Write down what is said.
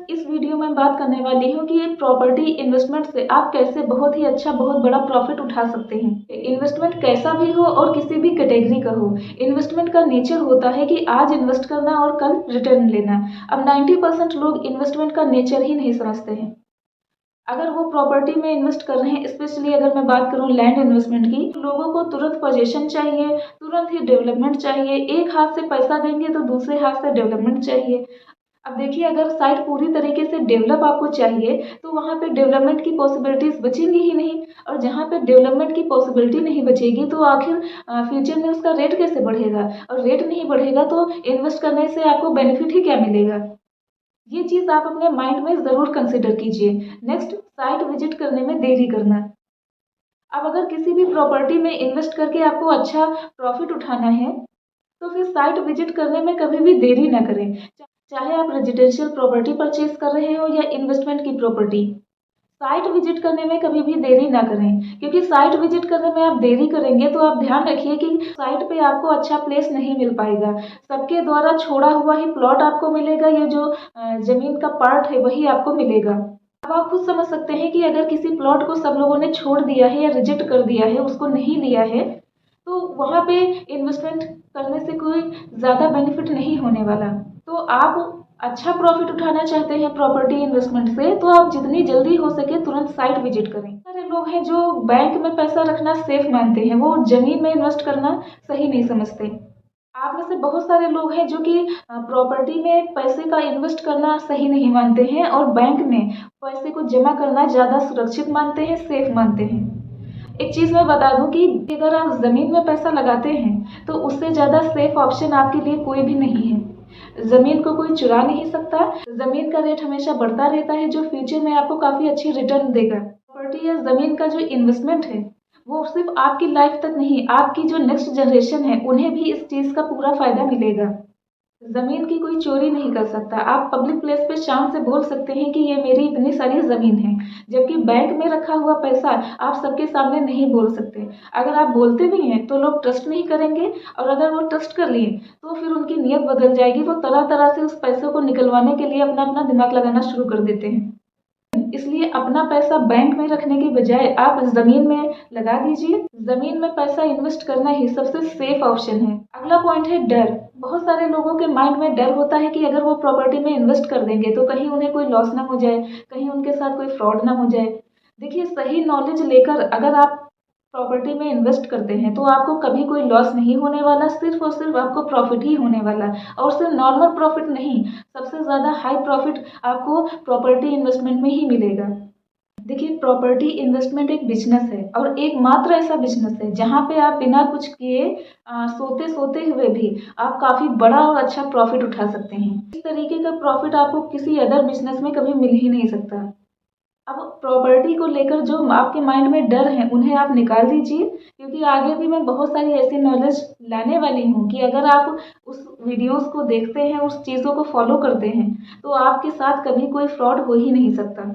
इस वीडियो में बात करने वाली हूँ कि प्रॉपर्टी इन्वेस्टमेंट से आप कैसे बहुत ही अच्छा बहुत बड़ा प्रॉफिट उठा सकते हैं। इन्वेस्टमेंट कैसा भी हो और किसी भी कैटेगरी का हो, इन्वेस्टमेंट का नेचर होता है कि आज इन्वेस्ट करना और कल रिटर्न लेना। अब 90% लोग इन्वेस्टमेंट का नेचर ही नहीं समझते हैं। अगर वो प्रॉपर्टी में इन्वेस्ट कर रहे हैं, स्पेशली अगर मैं बात करूँ लैंड इन्वेस्टमेंट की, तो लोगों को तुरंत पोजीशन चाहिए, तुरंत ही डेवलपमेंट चाहिए। एक हाथ से पैसा देंगे तो दूसरे हाथ से डेवलपमेंट चाहिए। अब देखिए, अगर साइट पूरी तरीके से डेवलप आपको चाहिए तो वहाँ पे डेवलपमेंट की पॉसिबिलिटीज बचेंगी ही नहीं। और जहाँ पे डेवलपमेंट की पॉसिबिलिटी नहीं बचेगी तो आखिर फ्यूचर में उसका रेट कैसे बढ़ेगा, और रेट नहीं बढ़ेगा तो इन्वेस्ट करने से आपको बेनिफिट ही क्या मिलेगा। ये चीज़ आप अपने माइंड में ज़रूर कंसिडर कीजिए। नेक्स्ट, साइट विजिट करने में देरी करना। अब अगर किसी भी प्रॉपर्टी में इन्वेस्ट करके आपको अच्छा प्रॉफिट उठाना है तो फिर साइट विजिट करने में कभी भी देरी ना करें। चाहे आप रेजिडेंशियल प्रॉपर्टी परचेज कर रहे हो या इन्वेस्टमेंट की प्रॉपर्टी, साइट विजिट करने में कभी भी देरी ना करें। क्योंकि साइट विजिट करने में आप देरी करेंगे तो आप ध्यान रखिए कि साइट पे आपको अच्छा प्लेस नहीं मिल पाएगा। सबके द्वारा छोड़ा हुआ ही प्लॉट आपको मिलेगा, ये जो जमीन का पार्ट है वही आपको मिलेगा। अब आप खुद समझ सकते हैं कि अगर किसी प्लॉट को सब लोगों ने छोड़ दिया है या रिजेक्ट कर दिया है, उसको नहीं लिया है, तो वहाँ पे इन्वेस्टमेंट करने से कोई ज़्यादा बेनिफिट नहीं होने वाला। तो आप अच्छा प्रॉफिट उठाना चाहते हैं प्रॉपर्टी इन्वेस्टमेंट से, तो आप जितनी जल्दी हो सके तुरंत साइट विजिट करें। सारे लोग हैं जो बैंक में पैसा रखना सेफ मानते हैं, वो जमीन में इन्वेस्ट करना सही नहीं समझते। आप में से बहुत सारे लोग हैं जो कि प्रॉपर्टी में पैसे का इन्वेस्ट करना सही नहीं मानते हैं और बैंक में पैसे को जमा करना ज़्यादा सुरक्षित मानते हैं, सेफ मानते हैं। एक चीज़ मैं बता दूं कि अगर आप ज़मीन में पैसा लगाते हैं तो उससे ज़्यादा सेफ ऑप्शन आपके लिए कोई भी नहीं है। ज़मीन को कोई चुरा नहीं सकता। ज़मीन का रेट हमेशा बढ़ता रहता है, जो फ्यूचर में आपको काफ़ी अच्छी रिटर्न देगा। प्रॉपर्टी या ज़मीन का जो इन्वेस्टमेंट है वो सिर्फ आपकी लाइफ तक नहीं, आपकी जो नेक्स्ट जनरेशन है उन्हें भी इस चीज़ का पूरा फायदा मिलेगा। ज़मीन की कोई चोरी नहीं कर सकता। आप पब्लिक प्लेस पे शान से बोल सकते हैं कि ये मेरी इतनी सारी ज़मीन है, जबकि बैंक में रखा हुआ पैसा आप सबके सामने नहीं बोल सकते। अगर आप बोलते भी हैं तो लोग ट्रस्ट नहीं करेंगे, और अगर वो ट्रस्ट कर लिए तो फिर उनकी नीयत बदल जाएगी। वो तरह तरह से उस पैसे को निकलवाने के लिए अपना अपना दिमाग लगाना शुरू कर देते हैं। इसलिए अपना पैसा बैंक में रखने की बजाय आप ज़मीन में लगा दीजिए। ज़मीन में पैसा इन्वेस्ट करना ही सबसे सेफ ऑप्शन है। अगला पॉइंट है डर। बहुत सारे लोगों के माइंड में डर होता है कि अगर वो प्रॉपर्टी में इन्वेस्ट कर देंगे तो कहीं उन्हें कोई लॉस ना हो जाए, कहीं उनके साथ कोई फ्रॉड ना हो जाए। देखिए, सही नॉलेज लेकर अगर आप प्रॉपर्टी में इन्वेस्ट करते हैं तो आपको कभी कोई लॉस नहीं होने वाला, सिर्फ और सिर्फ आपको प्रॉफिट ही होने वाला। और सिर्फ नॉर्मल प्रॉफिट नहीं, सबसे ज़्यादा हाई प्रॉफिट आपको प्रॉपर्टी इन्वेस्टमेंट में ही मिलेगा। देखिए, प्रॉपर्टी इन्वेस्टमेंट एक बिजनेस है, और एक मात्र ऐसा बिजनेस है जहाँ पे आप बिना कुछ किए सोते सोते हुए भी आप काफ़ी बड़ा और अच्छा प्रॉफिट उठा सकते हैं। इस तरीके का प्रॉफिट आपको किसी अदर बिजनेस में कभी मिल ही नहीं सकता। अब प्रॉपर्टी को लेकर जो आपके माइंड में डर है उन्हें आप निकाल दीजिए, क्योंकि आगे भी मैं बहुत सारी ऐसी नॉलेज लाने वाली हूँ कि अगर आप उस वीडियोस को देखते हैं, उस चीज़ों को फॉलो करते हैं, तो आपके साथ कभी कोई फ्रॉड हो ही नहीं सकता।